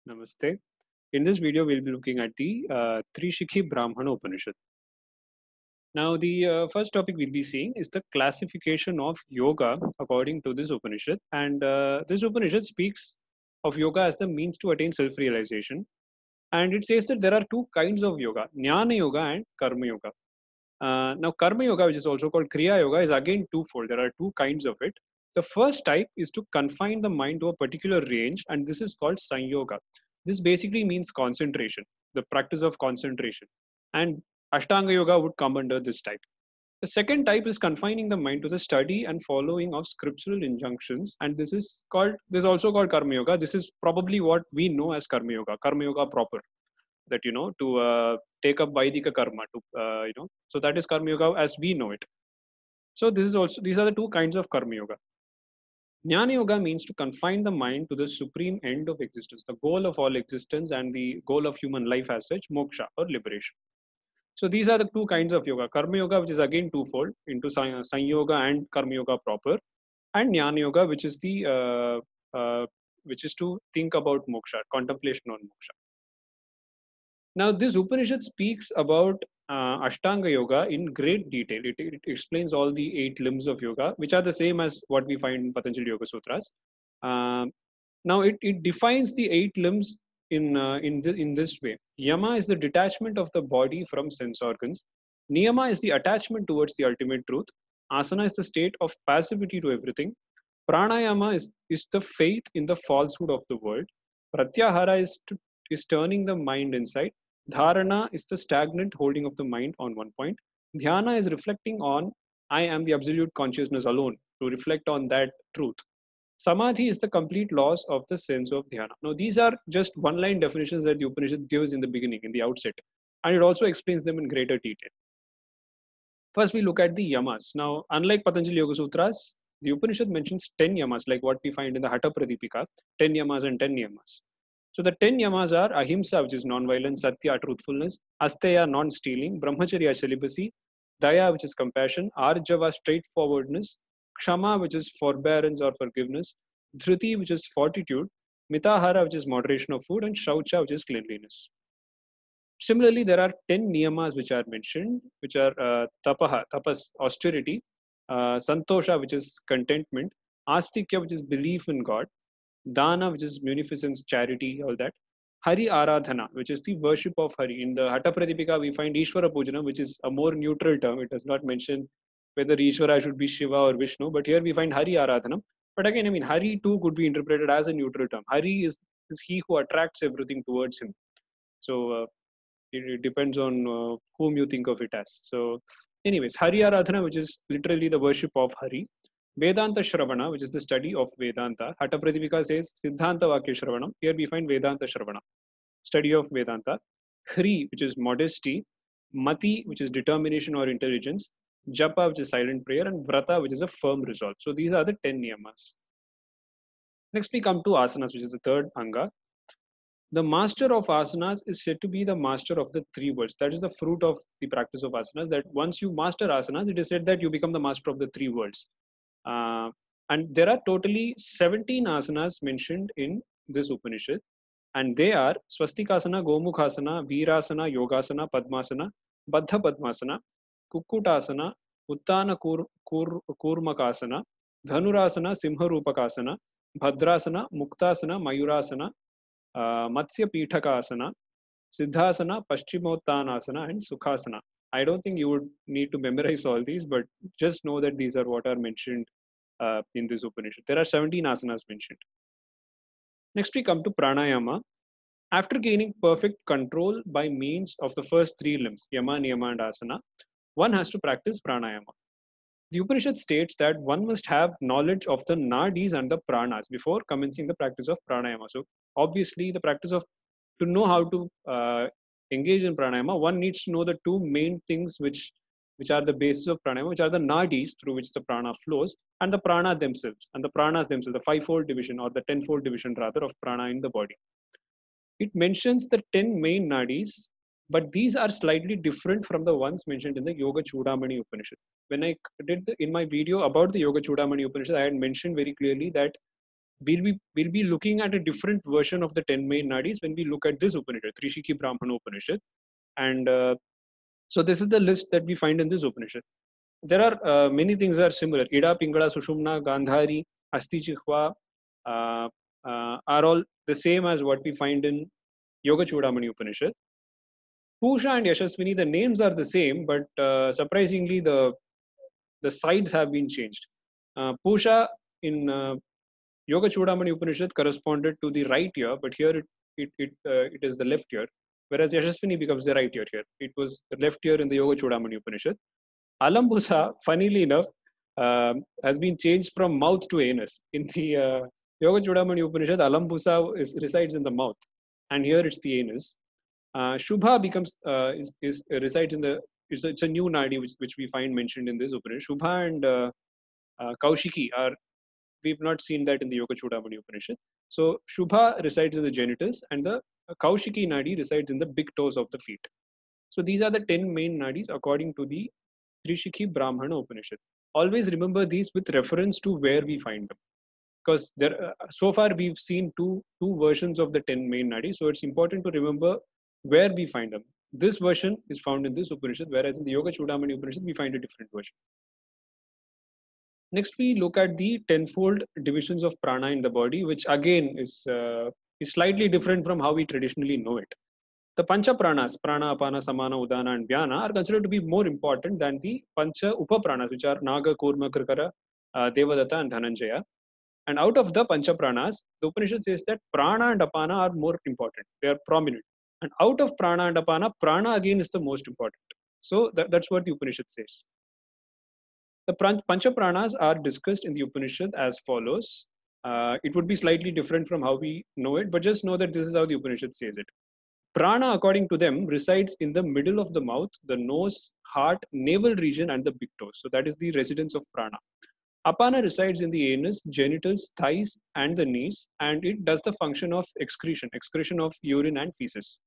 Namaste. In this video, we'll be looking at the Trishikhi Brahmana Upanishad. Now, the first topic we'll be seeing is the classification of yoga according to this Upanishad. And this Upanishad speaks of yoga as the means to attain self realization. And it says that there are two kinds of yoga, Jnana Yoga and Karma Yoga. Now, Karma Yoga, which is also called Kriya Yoga, is again twofold. There are two kinds of it. The first type is to confine the mind to a particular range, and this is called Sanyoga. This basically means concentration, the practice of concentration. And Ashtanga Yoga would come under this type. The second type is confining the mind to the study and following of scriptural injunctions, and this is also called Karma Yoga. This is probably what we know as Karma Yoga proper. That to take up Vaidika karma, so that is Karma Yoga as we know it. So these are the two kinds of Karma Yoga. Jnana Yoga means to confine the mind to the supreme end of existence, the goal of all existence and the goal of human life as such, moksha or liberation. So these are the two kinds of yoga. Karma Yoga, which is again twofold, into Sanyoga and Karma Yoga proper, and Jnana Yoga, which is which is to think about moksha, contemplation on moksha. Now, this Upanishad speaks about Ashtanga Yoga in great detail. It explains all the 8 limbs of yoga, which are the same as what we find in Patanjali Yoga Sutras. Now, it defines the 8 limbs in this way. Yama is the detachment of the body from sense organs. Niyama is the attachment towards the ultimate truth. Asana is the state of passivity to everything. Pranayama is the faith in the falsehood of the world. Pratyahara is turning the mind inside. Dharana is the stagnant holding of the mind on one point. Dhyana is reflecting on I am the absolute consciousness alone, to reflect on that truth. Samadhi is the complete loss of the sense of dhyana. Now, these are just one-line definitions that the Upanishad gives in the beginning, in the outset, and it also explains them in greater detail. First, we look at the yamas. Now, unlike Patanjali Yoga Sutras, the Upanishad mentions 10 yamas, like what we find in the Hatha Pradipika, 10 yamas and 10 niyamas. So the 10 yamas are ahimsa, which is non-violence, satya, truthfulness, asteya, non-stealing, brahmacharya, celibacy, daya, which is compassion, arjava, straightforwardness, kshama, which is forbearance or forgiveness, dhriti, which is fortitude, mitahara, which is moderation of food, and shaucha, which is cleanliness. Similarly, there are 10 niyamas which are mentioned, which are tapaha, tapas, austerity, santosha, which is contentment, astikya, which is belief in God, Dana, which is munificence, charity, all that. Hari Aradhana, which is the worship of Hari. In the Hatha Pradipika, we find Ishvara Pujana, which is a more neutral term. It does not mention whether Ishvara should be Shiva or Vishnu, but here we find Hari Aradhana. But again, I mean, Hari too could be interpreted as a neutral term. Hari is he who attracts everything towards him. So it depends on whom you think of it as. So, anyways, Hari Aradhana, which is literally the worship of Hari. Vedanta Shravana, which is the study of Vedanta. Hatha Pradipika says Siddhanta Vakya Shravanam. Here we find Vedanta Shravana, study of Vedanta. Hri, which is modesty. Mati, which is determination or intelligence. Japa, which is silent prayer. And Vrata, which is a firm resolve. So these are the 10 niyamas. Next we come to asanas, which is the third anga. The master of asanas is said to be the master of the 3 worlds. That is the fruit of the practice of asanas, that once you master asanas, it is said that you become the master of the 3 worlds. And there are totally 17 asanas mentioned in this Upanishad, and they are Swastikasana, Gomukhasana, Virasana, Yogasana, Padmasana, Baddha Padmasana, Kukkutasana, Uttana Kurmakasana, Dhanurasana, Simharupakasana, Bhadrasana, Muktasana, Mayurasana, Matsya Pithakasana, Siddhasana, Paschimottanasana, and Sukhasana. I don't think you would need to memorize all these, but just know that these are what are mentioned in this Upanishad. There are 17 asanas mentioned. Next, we come to pranayama. After gaining perfect control by means of the first 3 limbs, yama, niyama, and asana, one has to practice pranayama. The Upanishad states that one must have knowledge of the nadis and the pranas before commencing the practice of pranayama. So, obviously, the practice of to know how to engage in pranayama, one needs to know the 2 main things which are the basis of pranayama, which are the nadis through which the prana flows, and the prana themselves, and the pranas themselves, the 5-fold division or the 10-fold division rather of prana in the body. It mentions the 10 main nadis, but these are slightly different from the ones mentioned in the Yoga Chudamani Upanishad. When I did in my video about the Yoga Chudamani Upanishad, I had mentioned very clearly that we'll be looking at a different version of the 10 main nadis when we look at this Upanishad, Trishikhi Brahmana Upanishad. And so this is the list that we find in this Upanishad. There are many things that are similar. Ida, Pingala, Sushumna, Gandhari, Asti, Chikhva are all the same as what we find in Yoga Chudamani Upanishad. Pusha and Yashaswini, the names are the same, but surprisingly, the sides have been changed. Pusha in Yoga Chudamani Upanishad corresponded to the right ear, but here it is the left ear, whereas Yashaswini becomes the right ear here. It was the left ear in the Yoga Chudamani Upanishad. Alambusa, funnily enough, has been changed from mouth to anus. In the Yoga Chudamani Upanishad, Alambusa resides in the mouth, and here it's the anus. Shubha becomes resides in the it's a new nadi which we find mentioned in this Upanishad. Shubha and Kaushiki are, we've not seen that in the Yoga Chudamani Upanishad. So Shubha resides in the genitals and the Kaushiki nadi resides in the big toes of the feet. So these are the 10 main nadis according to the Trishikhi Brahmana Upanishad. Always remember these with reference to where we find them, because there so far we've seen two versions of the 10 main nadis. So it's important to remember where we find them. This version is found in this Upanishad, whereas in the Yoga Chudamani Upanishad we find a different version. Next, we look at the tenfold divisions of prana in the body, which again is slightly different from how we traditionally know it. The Pancha Pranas, Prana, Apana, Samana, Udana, and Vyana, are considered to be more important than the Pancha Upa Pranas, which are Naga, Kurma, Krikara, Devadatta, and Dhananjaya. And out of the Pancha Pranas, the Upanishad says that Prana and Apana are more important. They are prominent. And out of Prana and Apana, Prana again is the most important. So that's what the Upanishad says. The Pancha Pranas are discussed in the Upanishad as follows. It would be slightly different from how we know it, but just know that this is how the Upanishad says it. Prana, according to them, resides in the middle of the mouth, the nose, heart, navel region, and the big toes. So that is the residence of prana. Apana resides in the anus, genitals, thighs, and the knees, and it does the function of excretion of urine and feces.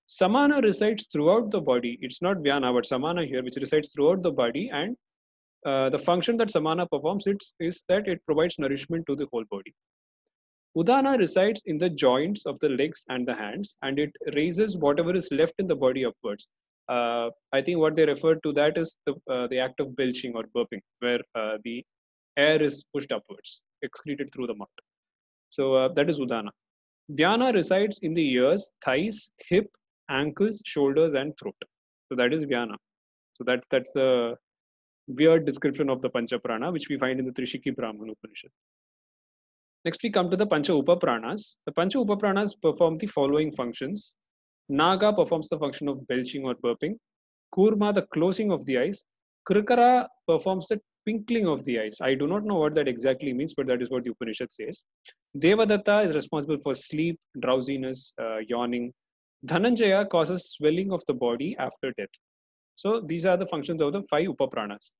Samana resides throughout the body. It's not Vyana, but Samana here, which resides throughout the body, and the function that Samana performs is that it provides nourishment to the whole body. Udana resides in the joints of the legs and the hands, and it raises whatever is left in the body upwards. I think what they refer to that is the act of belching or burping, where the air is pushed upwards, excreted through the mouth. So that is Udana. Vyana resides in the ears, thighs, hip, ankles, shoulders, and throat. So that is Vyana. So that's a weird description of the Pancha Prana, which we find in the Trishikhi Brahmana Upanishad. Next, we come to the Pancha Upa Pranas. The Pancha Upa Pranas perform the following functions. Naga performs the function of belching or burping. Kurma, the closing of the eyes. Krikara performs the twinkling of the eyes. I do not know what that exactly means, but that is what the Upanishad says. Devadatta is responsible for sleep, drowsiness, yawning. Dhananjaya causes swelling of the body after death. So these are the functions of the 5 Upapranas.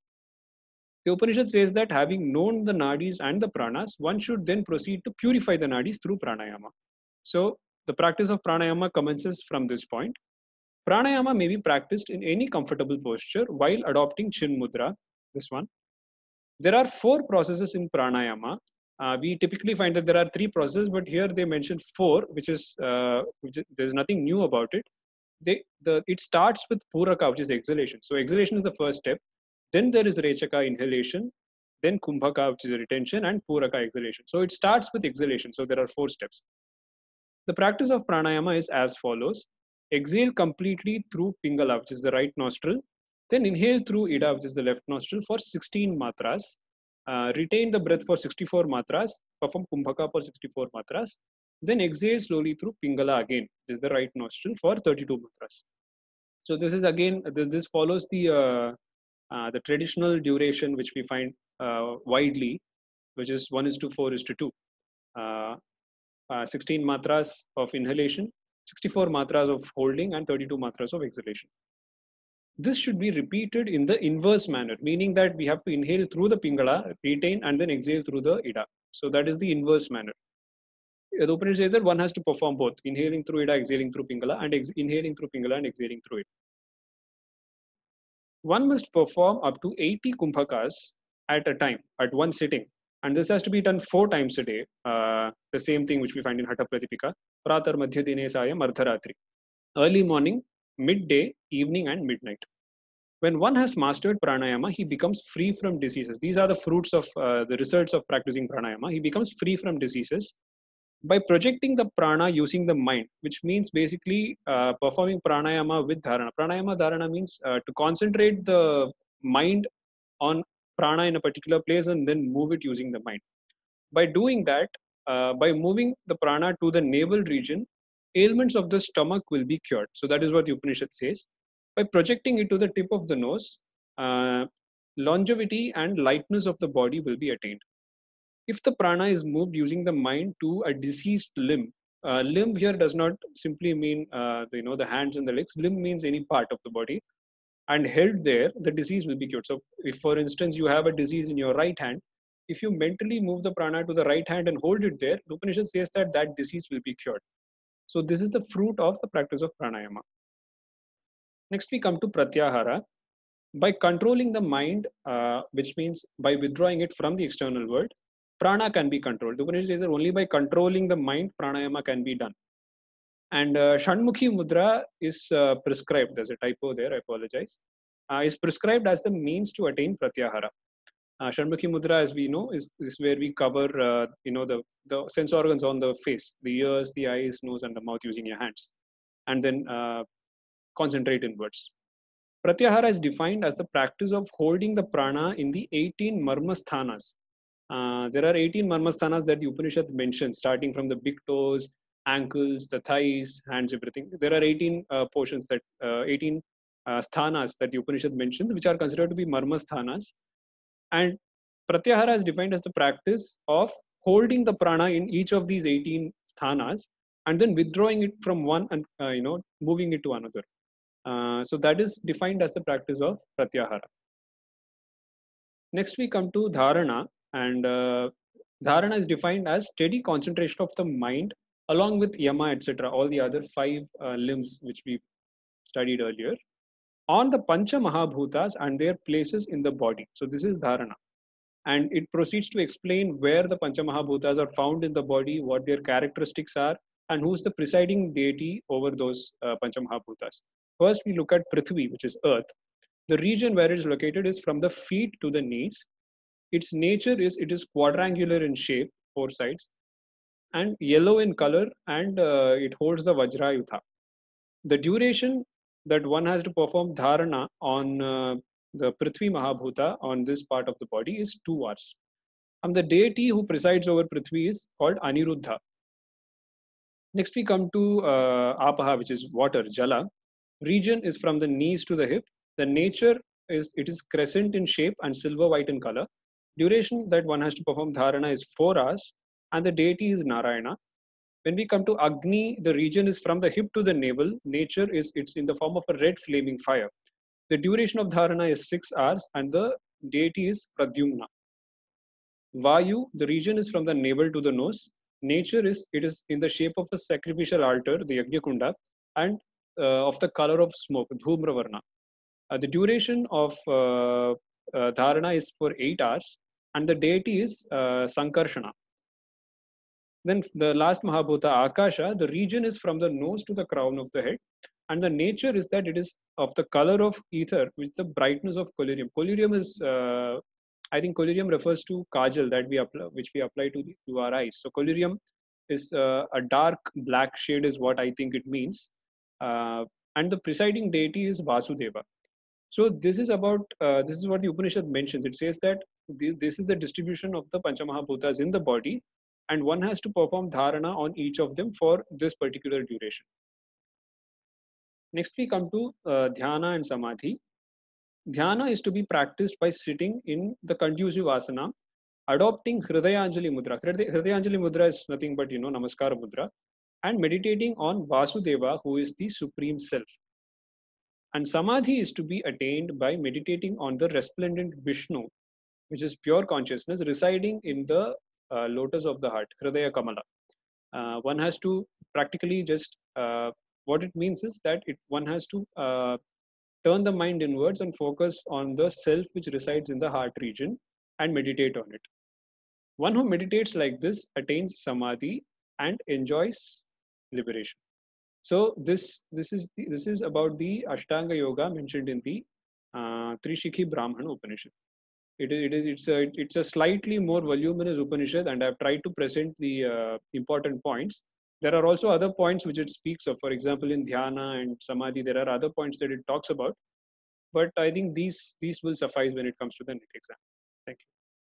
The Upanishad says that having known the nadis and the pranas, one should then proceed to purify the nadis through pranayama. So the practice of pranayama commences from this point. Pranayama may be practiced in any comfortable posture while adopting Chin Mudra, this one. There are 4 processes in pranayama. We typically find that there are 3 processes, but here they mention 4, which there's nothing new about it. It starts with Puraka, which is exhalation. So exhalation is the first step. Then there is Rechaka, inhalation. Then Kumbhaka, which is retention, and Puraka, exhalation. So it starts with exhalation. So there are 4 steps. The practice of pranayama is as follows. Exhale completely through Pingala, which is the right nostril. Then inhale through Ida, which is the left nostril, for 16 matras. Retain the breath for 64 matras. Perform Kumbhaka for 64 matras. Then exhale slowly through Pingala again, which is the right nostril, for 32 matras. So this is again, this follows the traditional duration which we find widely, which is 1:4:2. 16 matras of inhalation, 64 matras of holding, and 32 matras of exhalation. This should be repeated in the inverse manner, meaning that we have to inhale through the Pingala, retain, and then exhale through the Ida. So that is the inverse manner. The Upanishad says that one has to perform both, inhaling through Ida, exhaling through Pingala, and inhaling through Pingala and exhaling through it. One must perform up to 80 kumbhakas at a time, at one sitting, And this has to be done 4 times a day. The same thing which we find in Hatha Pratipika. Pratar Madhya Dine Sayam Ardharatri. Early morning, midday, evening, and midnight. When one has mastered pranayama, he becomes free from diseases. These are the fruits of the results of practicing pranayama. He becomes free from diseases by projecting the prana using the mind, which means basically performing pranayama with dharana. Pranayama dharana means to concentrate the mind on prana in a particular place and then move it using the mind. By doing that, by moving the prana to the navel region, ailments of the stomach will be cured. So that is what the Upanishad says. By projecting it to the tip of the nose, uh, longevity and lightness of the body will be attained. If the prana is moved using the mind to a diseased limb, limb here does not simply mean the hands and the legs. Limb means any part of the body, and held there, the disease will be cured. So, if for instance you have a disease in your right hand, if you mentally move the prana to the right hand and hold it there, the Upanishad says that that disease will be cured. So, this is the fruit of the practice of pranayama. Next, we come to pratyahara. By controlling the mind, which means by withdrawing it from the external world, prana can be controlled. The Upanishad says that only by controlling the mind, pranayama can be done. And Shanmukhi Mudra is prescribed. There's a typo there, I apologize. Is prescribed as the means to attain pratyahara. Shanmukhi Mudra, as we know, is where we cover the sense organs on the face, the ears, the eyes, nose, and the mouth using your hands, and then concentrate inwards. Pratyahara is defined as the practice of holding the prana in the 18 marmasthanas. There are 18 marmasthanas that the Upanishad mentions, starting from the big toes, ankles, the thighs, hands, everything. There are 18 portions that 18 sthanas that the Upanishad mentions, which are considered to be marmasthanas. And pratyahara is defined as the practice of holding the prana in each of these 18 sthanas and then withdrawing it from one and moving it to another. So that is defined as the practice of pratyahara. Next, we come to dharana, and dharana is defined as steady concentration of the mind along with yama, etc., all the other 5 limbs which we studied earlier, on the pancha mahabhutas and their places in the body. So this is dharana. And it proceeds to explain where the pancha mahabhutas are found in the body, what their characteristics are, and who's the presiding deity over those pancha mahabhutas. First, we look at Prithvi, which is earth. The region where it is located is from the feet to the knees. Its nature is it is quadrangular in shape, 4 sides, and yellow in color, and it holds the Vajrayutha. The duration that one has to perform dharana on the Prithvi Mahabhuta on this part of the body is 2 hours. And the deity who presides over Prithvi is called Aniruddha. Next, we come to Apaha, which is water, Jala. Region is from the knees to the hip. The nature is it is crescent in shape and silver white in color. Duration that one has to perform dharana is 4 hours, and the deity is Narayana. When we come to Agni, the region is from the hip to the navel. Nature is it's in the form of a red flaming fire. The duration of dharana is 6 hours, and the deity is Pradyumna. Vayu, the region is from the navel to the nose. Nature is it is in the shape of a sacrificial altar, the Yajna and of the color of smoke, Dhumravarna. The duration of dharana is for 8 hours, and the deity is Sankarshana. Then the last Mahabhuta, Akasha, the region is from the nose to the crown of the head, and the nature is that it is of the color of ether with the brightness of collyrium. Collyrium is, I think, collyrium refers to kajal that we apply, which we apply to our eyes. So collyrium is a dark black shade, is what I think it means, and the presiding deity is Vasudeva. So this is about this is what the Upanishad mentions. It says that this is the distribution of the Panchamahabhutas in the body, and one has to perform dharana on each of them for this particular duration. Next, we come to dhyana and samadhi. Dhyana is to be practiced by sitting in the conducive asana, adopting Hridayanjali Mudra. Hridayanjali Mudra is nothing but Namaskara Mudra, and meditating on Vasudeva, who is the Supreme Self. And samadhi is to be attained by meditating on the resplendent Vishnu, which is pure consciousness residing in the lotus of the heart, Hridaya Kamala. One has to practically just, what it means is that one has to turn the mind inwards and focus on the self which resides in the heart region and meditate on it. One who meditates like this attains samadhi and enjoys liberation. So this is about the Ashtanga Yoga mentioned in the Trishikhi Brahmana Upanishad. It's a slightly more voluminous Upanishad, and I've tried to present the important points. There are also other points which it speaks of. For example, in Dhyana and Samadhi, there are other points that it talks about. But I think these will suffice when it comes to the NEET exam. Thank you.